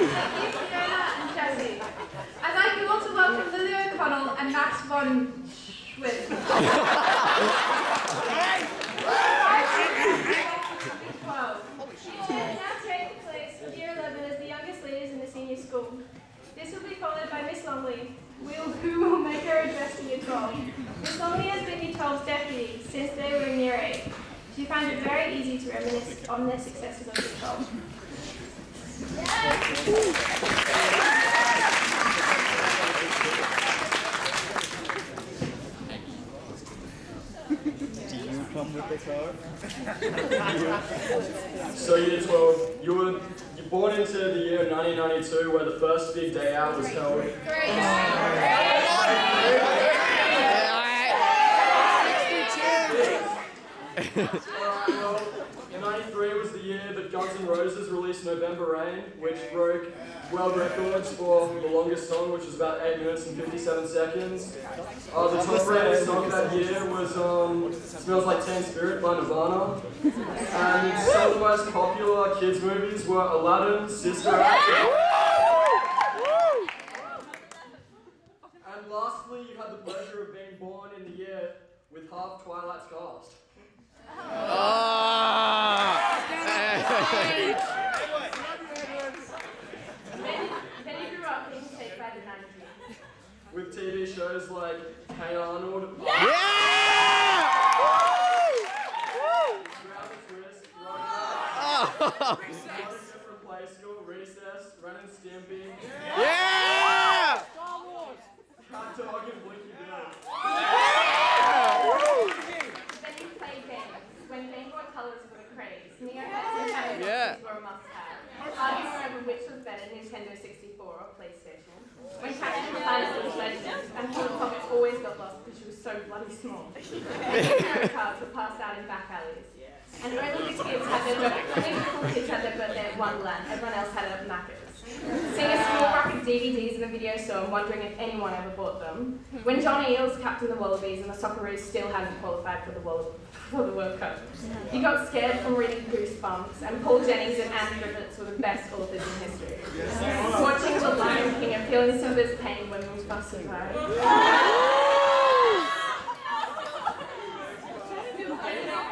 Fiona and Jessie. I'd like you all to welcome Lily O'Connell and Max von Schwitt. Now take the place of Year 11 as the youngest leaders in the senior school. This will be followed by Miss Longley, who will make her address to Year 12. Miss Longley has been Year 12's deputy since they were in Year 8. She finds it very easy to reminisce on their successes of Year 12. Do you come with the car? So Year 12, you're born into the year 1992 where the first big day out was held. Well, 93 was the year that Guns N' Roses released November Rain, which broke world records for the longest song, which was about 8 minutes and 57 seconds. The top rated song that year was Smells Like Teen Spirit by Nirvana. And some of the most popular kids' movies were Aladdin, Sister Act. And lastly, you had the pleasure of being born in the year with half Twilight's cast. Then you grew up in Take Back the 90s. With TV shows like Hey Arnold, Different Play School, Recess, Ren and Stimpy, Cat Dog and Blinky Bill. Then you played games. When Game Boy Colors were the craze, Neopets and Tamagotchis were a must-have. Arguing over which was better, Nintendo 64 or PlayStation. When Captain Planet was legends, and Killer Pocket always got lost because she was so bloody small. Tarot cards were passed out in back alleys. And only the kids had their birthday at Wonderland. Everyone else had it at Macca's. Seeing a small rack of DVDs of the video store and wondering if anyone ever bought them. When John Eales captained the Wallabies and the Socceroos still hadn't qualified for the World Cup. You got scared from reading Goosebumps, and Paul Jennings and Anne Griffiths were the best authors in history. Watching The Lion King and feeling Simba's pain when Mufasa died.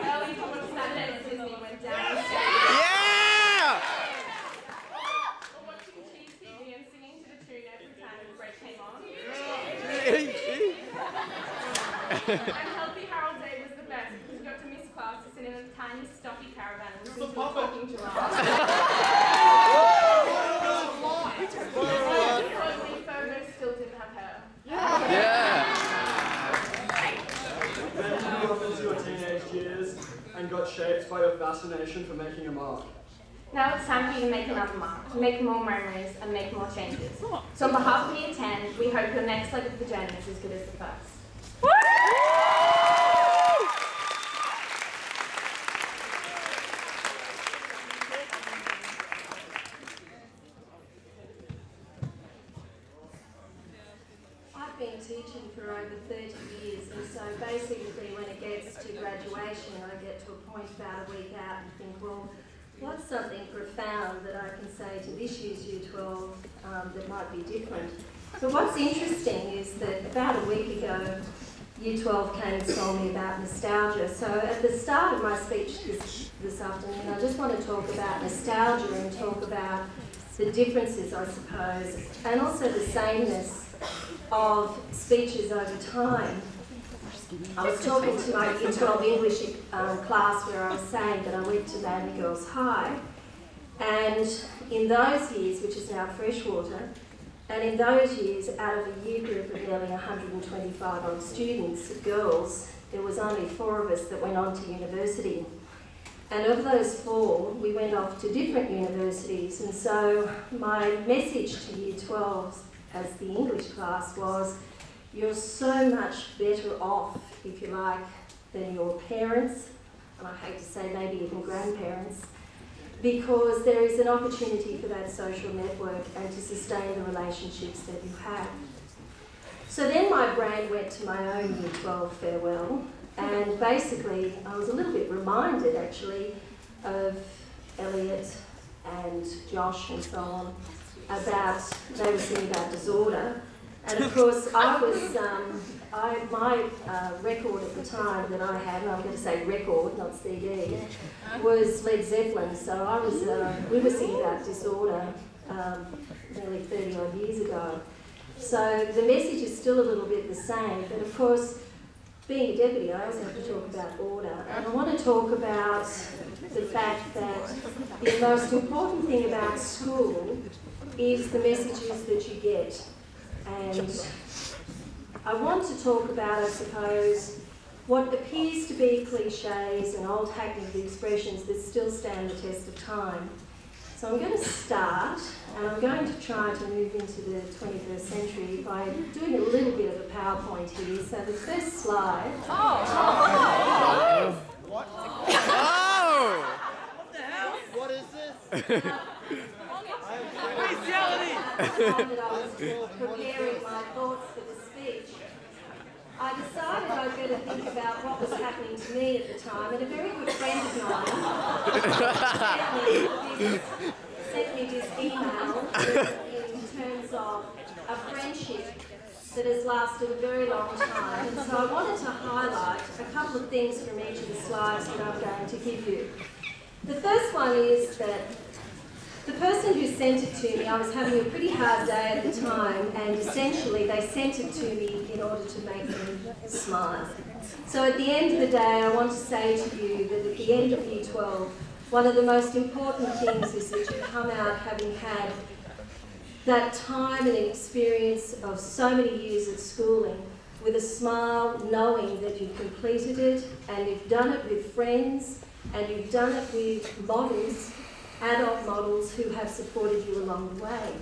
Early to watch Saturday at Disney went down. Or watching Cheese TV and singing to the tune every time the break came on. And Healthy Harold Day was the best because you got to miss class to sit in a tiny stuffy caravan and listen to a talking giraffe. Unfortunately, Fogo still didn't have hair. Then you grew up into your teenage years and got shaped by your fascination for making a mark. Now it's time for you to make another mark, make more memories, and make more changes. So on behalf of Year 10, we hope your next leg of the journey is as good as the first. I've been teaching for over 30 years, and so basically when it gets to graduation, I get to a point about a week out and think, well, what's something profound that I can say to this year's Year 12 that might be different? But what's interesting is that about a week ago, Year 12 came and told me about nostalgia. So at the start of my speech this afternoon, I just want to talk about nostalgia and talk about the differences, I suppose, and also the sameness of speeches over time. I was talking to my Year 12 English class where I was saying that I went to Manly Girls High, and in those years, which is now Freshwater, and in those years, out of a year group of nearly 125 odd students, girls, there was only 4 of us that went on to university. And of those 4, we went off to different universities, and so my message to Year 12 as the English class was, you're so much better off, if you like, than your parents, and I hate to say maybe even grandparents, because there is an opportunity for that social network and to sustain the relationships that you have. So then my brain went to my own Year 12 farewell, and basically I was a little bit reminded actually of Elliot and Josh and so on, about, they were singing about disorder. And of course, I was, my record at the time that I had, and I'm going to say record, not CD, was Led Zeppelin. So I was, we were singing about disorder nearly 30 odd years ago. So the message is still a little bit the same, but of course, being a deputy, I also have to talk about order. And I want to talk about the fact that the most important thing about school is the messages that you get. And I want to talk about, I suppose, what appears to be cliches and old hackneyed expressions that still stand the test of time. So I'm going to start, and I'm going to try to move into the 21st century by doing a little bit of a PowerPoint here. So the first slide. What? What the hell? What is this? That I was preparing my thoughts for the speech. I decided I'd better think about what was happening to me at the time, and a very good friend of mine sent me this email in terms of a friendship that has lasted a very long time. And so I wanted to highlight a couple of things from each of the slides that I'm going to give you. The first one is that the person who sent it to me, I was having a pretty hard day at the time, and essentially they sent it to me in order to make me smile. So at the end of the day, I want to say to you that at the end of Year 12, one of the most important things is that you come out having had that time and experience of so many years of schooling with a smile, knowing that you've completed it and you've done it with friends and you've done it with models, adult models who have supported you along the way.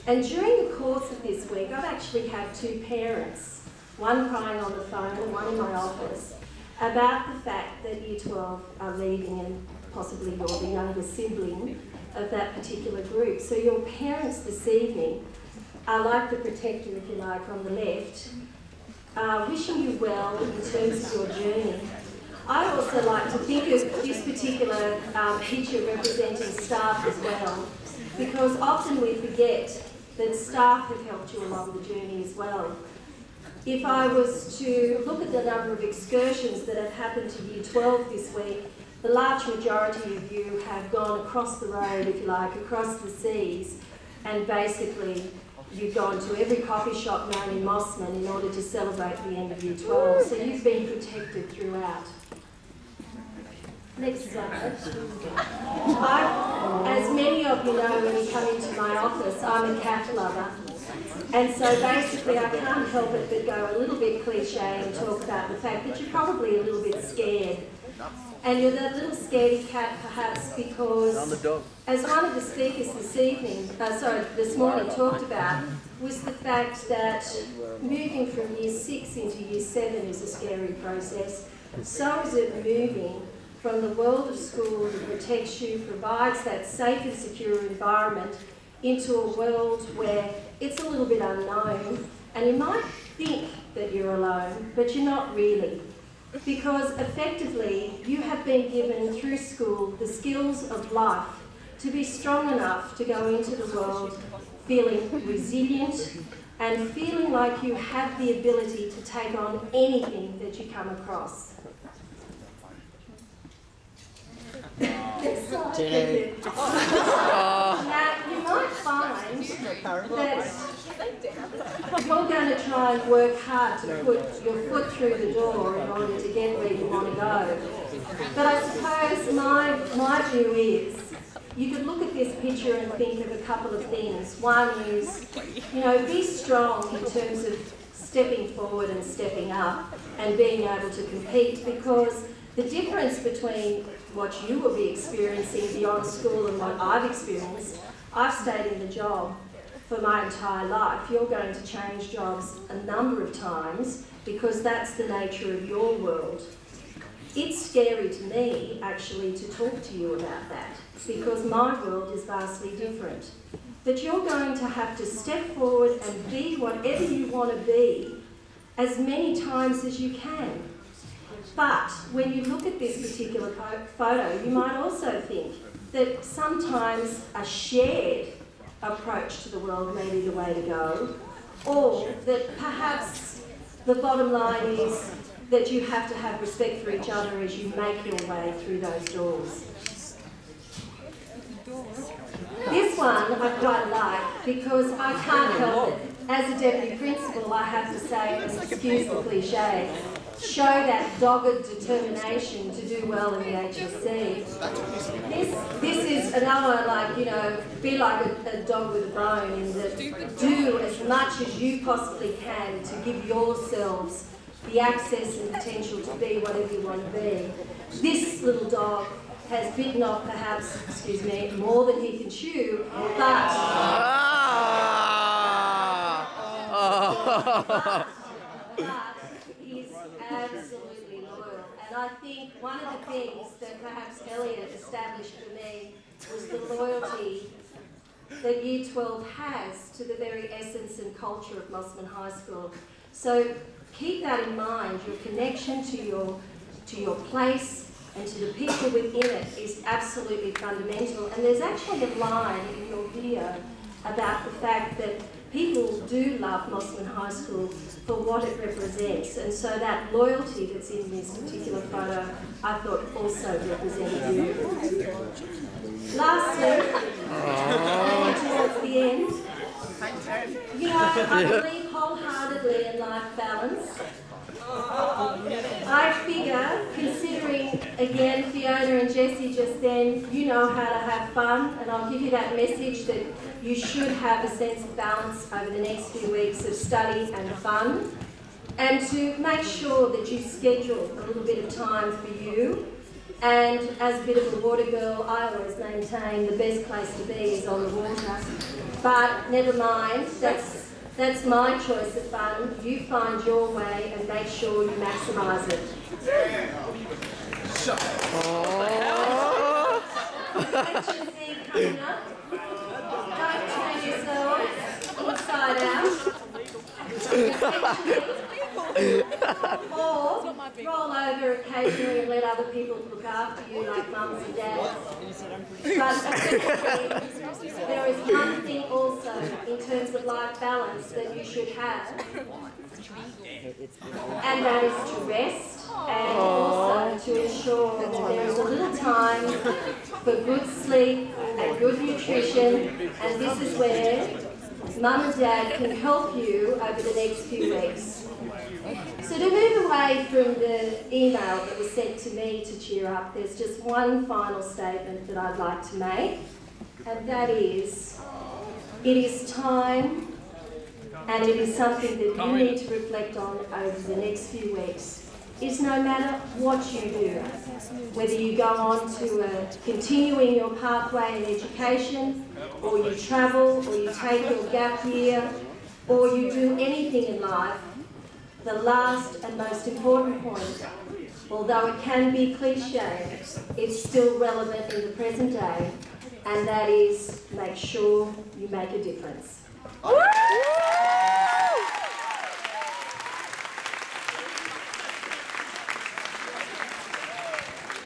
And during the course of this week, I've actually had two parents, one crying on the phone and one in my office, about the fact that Year 12 are leaving and possibly you're the younger sibling of that particular group. So your parents this evening are like the protector, if you like, on the left, wishing you well in terms of your journey. I also like to think of this particular picture representing staff as well, because often we forget that staff have helped you along the journey as well. If I was to look at the number of excursions that have happened to Year 12 this week, the large majority of you have gone across the road, if you like, across the seas, and basically you've gone to every coffee shop known in Mossman in order to celebrate the end of Year 12. So you've been protected throughout. Next slide. As many of you know, when you come into my office, I'm a cat lover. And so basically I can't help it but go a little bit cliche and talk about the fact that you're probably a little bit scared. And you're that little scaredy cat perhaps because, as one of the speakers this morning talked about, was the fact that moving from Year 6 into Year 7 is a scary process. So is it moving from the world of school that protects you, provides that safe and secure environment, into a world where it's a little bit unknown, and you might think that you're alone, but you're not really. Because effectively, you have been given through school the skills of life to be strong enough to go into the world feeling resilient and feeling like you have the ability to take on anything that you come across. Next slide, thank you. Now, you might find that you're going to try and work hard to put your foot through the door in order to get where you want to go. But I suppose my view is, you could look at this picture and think of a couple of things. One is, be strong in terms of stepping forward and stepping up and being able to compete, because the difference between what you will be experiencing beyond school and what I've experienced, I've stayed in the job for my entire life. You're going to change jobs a number of times because that's the nature of your world. It's scary to me, actually, to talk to you about that because my world is vastly different. But you're going to have to step forward and be whatever you want to be as many times as you can. But when you look at this particular photo, you might also think that sometimes a shared approach to the world may be the way to go, or that perhaps the bottom line is that you have to have respect for each other as you make your way through those doors. This one I quite like because I can't help it. As a deputy principal, I have to say, and excuse the cliche, show that dogged determination to do well in the HSC. This is another, like, you know, be like a dog with a bone, in that do as much as you possibly can to give yourselves the access and potential to be whatever you want to be. This little dog has bitten off perhaps, excuse me, more than he can chew, but he's absolutely loyal. And I think one of the things that perhaps Elliot established for me was the loyalty that Year 12 has to the very essence and culture of Mosman High School. So keep that in mind. Your connection to your place and to the people within it is absolutely fundamental. And there's actually a line in your video about the fact that people do love Mosman High School for what it represents. And so that loyalty that's in this particular photo, I thought also represented you. Lastly, and towards the end, you know, I believe wholeheartedly in life balance. I figure, considering, again, Fiona and Jessie just then, you know how to have fun, and I'll give you that message that you should have a sense of balance over the next few weeks of study and fun, and to make sure that you schedule a little bit of time for you. And as a bit of a water girl, I always maintain the best place to be is on the water. But never mind, that's my choice of fun. You find your way and make sure you maximise it. HSC coming up. Don't turn yourselves inside out. Or roll over occasionally and let other people look after you like mums and dads. But essentially, there is one thing also in terms of life balance that you should have, and that is to rest and also to ensure that there is a little time for good sleep and good nutrition, and this is where Mum and Dad can help you over the next few weeks. So to move away from the email that was sent to me to cheer up, there's just one final statement that I'd like to make, and that is, it is time, and it is something that you need to reflect on over the next few weeks, is no matter what you do, whether you go on to continuing your pathway in education, or you travel, or you take your gap year, or you do anything in life, the last and most important point, although it can be cliche, it's still relevant in the present day, and that is make sure you make a difference.